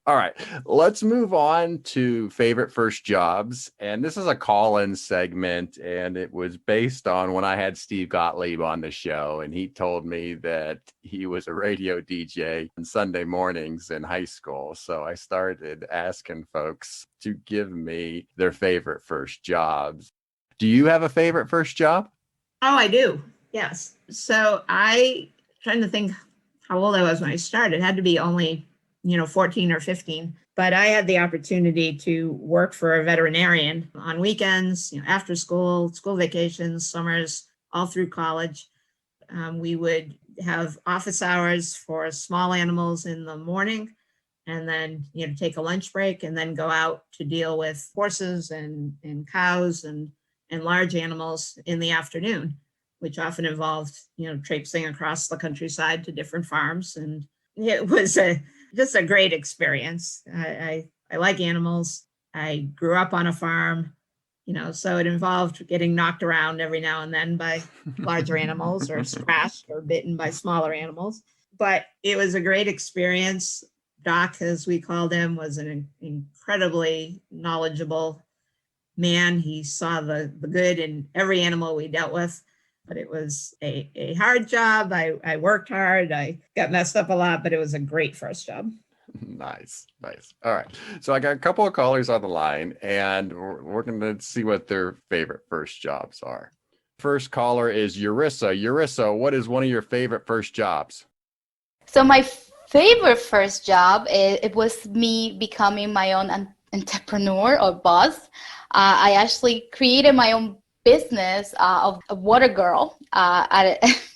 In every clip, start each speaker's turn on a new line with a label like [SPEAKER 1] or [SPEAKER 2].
[SPEAKER 1] All right, let's move on to favorite first jobs. And this is a call-in segment, and it was based on when I had Steve Gottlieb on the show, and he told me that he was a radio DJ on Sunday mornings in high school. So I started asking folks to give me their favorite first jobs. Do you have a favorite first job?
[SPEAKER 2] Oh, I do. Yes. So trying to think how old I was when I started. It had to be only 14 or 15. But I had the opportunity to work for a veterinarian on weekends, after school vacations, summers, all through college. We would have office hours for small animals in the morning, and then, take a lunch break and then go out to deal with horses and cows and large animals in the afternoon, which often involved, traipsing across the countryside to different farms. And it was just a great experience. I like animals. I grew up on a farm, so it involved getting knocked around every now and then by larger animals or scratched or bitten by smaller animals. But it was a great experience. Doc, as we called him, was an incredibly knowledgeable man. He saw the good in every animal we dealt with. But it was a hard job. I worked hard. I got messed up a lot, but it was a great first job.
[SPEAKER 1] Nice. All right. So I got a couple of callers on the line, and we're going to see what their favorite first jobs are. First caller is Eurissa. Eurissa, what is one of your favorite first jobs?
[SPEAKER 3] So my favorite first job, it was me becoming my own entrepreneur or boss. I actually created my own business of a water girl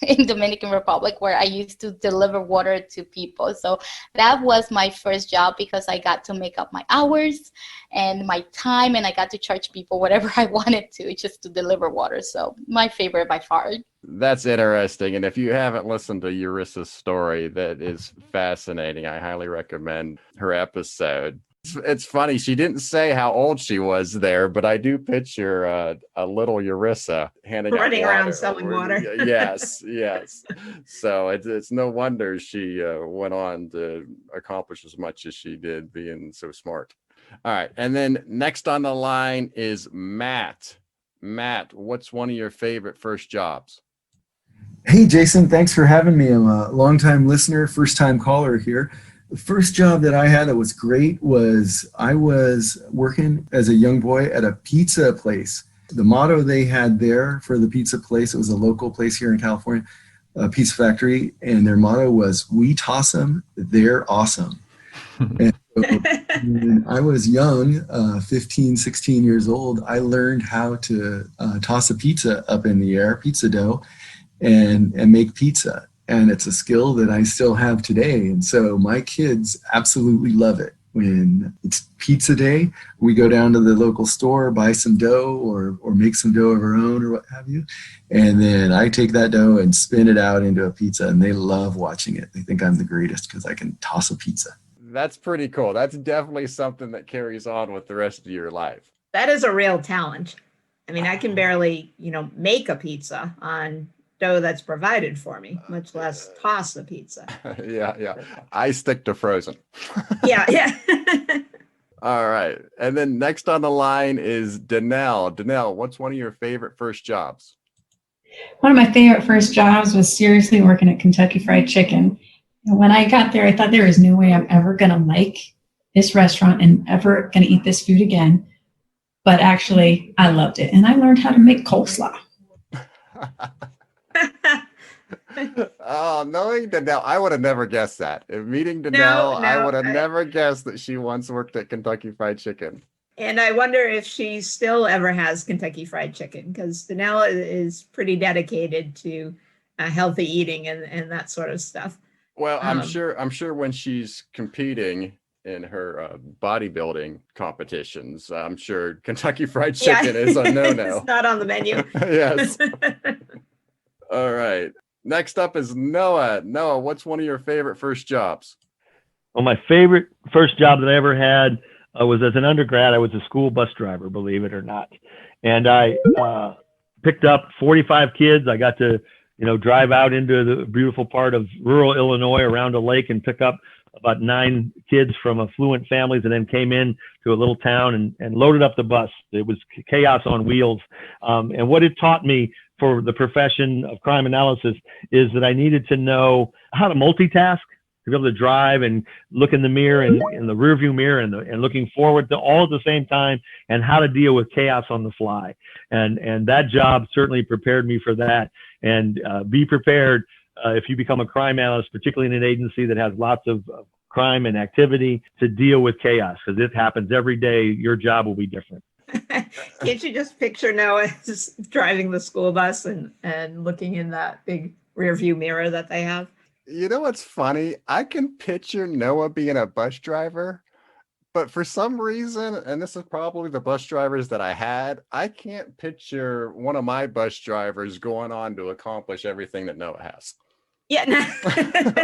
[SPEAKER 3] in Dominican Republic, where I used to deliver water to people. So that was my first job because I got to make up my hours and my time, and I got to charge people whatever I wanted to just to deliver water. So my favorite by far.
[SPEAKER 1] That's interesting. And if you haven't listened to Eurissa's story, that is fascinating. I highly recommend her episode. It's funny, she didn't say how old she was there, but I do picture a little Eurissa
[SPEAKER 2] running around selling water.
[SPEAKER 1] Yes. So it's no wonder she went on to accomplish as much as she did, being so smart. All right, and then next on the line is Matt. Matt, what's one of your favorite first jobs?
[SPEAKER 4] Hey, Jason, thanks for having me. I'm a longtime listener, first-time caller here. The first job that I had that was great was I was working as a young boy at a pizza place. The motto they had there for the pizza place, it was a local place here in California, a pizza factory, and their motto was, "We toss them, they're awesome." And so when I was young, 15, 16 years old, I learned how to toss a pizza up in the air, pizza dough, and make pizza. And it's a skill that I still have today. And so my kids absolutely love it. When it's pizza day, we go down to the local store, buy some dough or make some dough of our own or what have you. And then I take that dough and spin it out into a pizza, and they love watching it. They think I'm the greatest because I can toss a pizza.
[SPEAKER 1] That's pretty cool. That's definitely something that carries on with the rest of your life.
[SPEAKER 2] That is a real talent. I mean, I can barely, make a pizza on dough that's provided for me, much less toss the pizza.
[SPEAKER 1] Yeah. I stick to frozen.
[SPEAKER 2] Yeah.
[SPEAKER 1] All right. And then next on the line is Danelle. Danelle, what's one of your favorite first jobs?
[SPEAKER 5] One of my favorite first jobs was seriously working at Kentucky Fried Chicken. And when I got there, I thought there is no way I'm ever going to like this restaurant and ever going to eat this food again. But actually, I loved it. And I learned how to make coleslaw.
[SPEAKER 1] Oh, knowing Danelle, I would have never guessed that. If meeting Danelle, I would have never guessed that she once worked at Kentucky Fried Chicken.
[SPEAKER 2] And I wonder if she still ever has Kentucky Fried Chicken, because Danelle is pretty dedicated to healthy eating and that sort of stuff.
[SPEAKER 1] Well, I'm sure when she's competing in her bodybuilding competitions, I'm sure Kentucky Fried Chicken is a no-no.
[SPEAKER 2] It's not on the menu.
[SPEAKER 1] Yes. All right. Next up is Noah. Noah, what's one of your favorite first jobs?
[SPEAKER 6] Well, my favorite first job that I ever had was as an undergrad. I was a school bus driver, believe it or not. And I picked up 45 kids. I got to, drive out into the beautiful part of rural Illinois around a lake and pick up about 9 kids from affluent families, and then came in to a little town and loaded up the bus. It was chaos on wheels. And what it taught me for the profession of crime analysis is that I needed to know how to multitask, to be able to drive and look in the mirror and in the rearview mirror and looking forward to all at the same time, and how to deal with chaos on the fly. And that job certainly prepared me for that. And be prepared if you become a crime analyst, particularly in an agency that has lots of crime and activity, to deal with chaos, because it happens every day. Your job will be different.
[SPEAKER 2] Can't you just picture Noah just driving the school bus and looking in that big rear view mirror that they have?
[SPEAKER 1] You know what's funny? I can picture Noah being a bus driver, but for some reason, and this is probably the bus drivers that I had, I can't picture one of my bus drivers going on to accomplish everything that Noah has.
[SPEAKER 2] Yeah. No.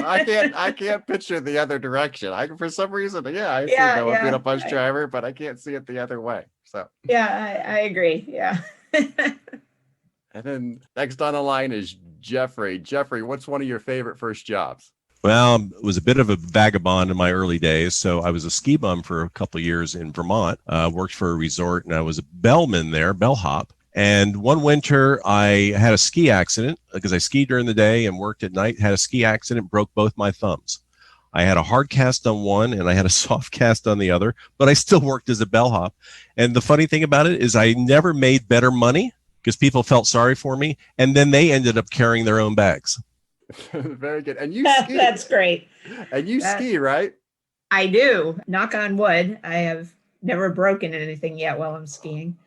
[SPEAKER 1] I can't picture the other direction. For some reason, I see Noah being a bus driver, but I can't see it the other way. So
[SPEAKER 2] yeah, I agree. Yeah.
[SPEAKER 1] And then next on the line is Jeffrey. Jeffrey, what's one of your favorite first jobs?
[SPEAKER 7] Well, I was a bit of a vagabond in my early days. So I was a ski bum for a couple of years in Vermont, worked for a resort, and I was a bellman there, bellhop. And one winter I had a ski accident because I skied during the day and worked at night, had a ski accident, broke both my thumbs. I had a hard cast on one and I had a soft cast on the other, but I still worked as a bellhop. And the funny thing about it is I never made better money because people felt sorry for me. And then they ended up carrying their own bags.
[SPEAKER 1] Very good. And you ski.
[SPEAKER 2] That's great.
[SPEAKER 1] And you ski, right?
[SPEAKER 2] I do. Knock on wood. I have never broken anything yet while I'm skiing.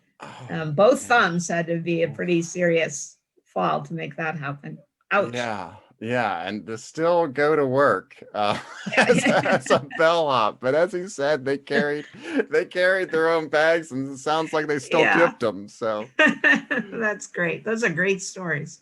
[SPEAKER 2] Both thumbs had to be a pretty serious fall to make that happen. Ouch.
[SPEAKER 1] Yeah, and to still go to work as a bellhop. But as he said, they carried their own bags, and it sounds like they still tipped them. So
[SPEAKER 2] that's great. Those are great stories.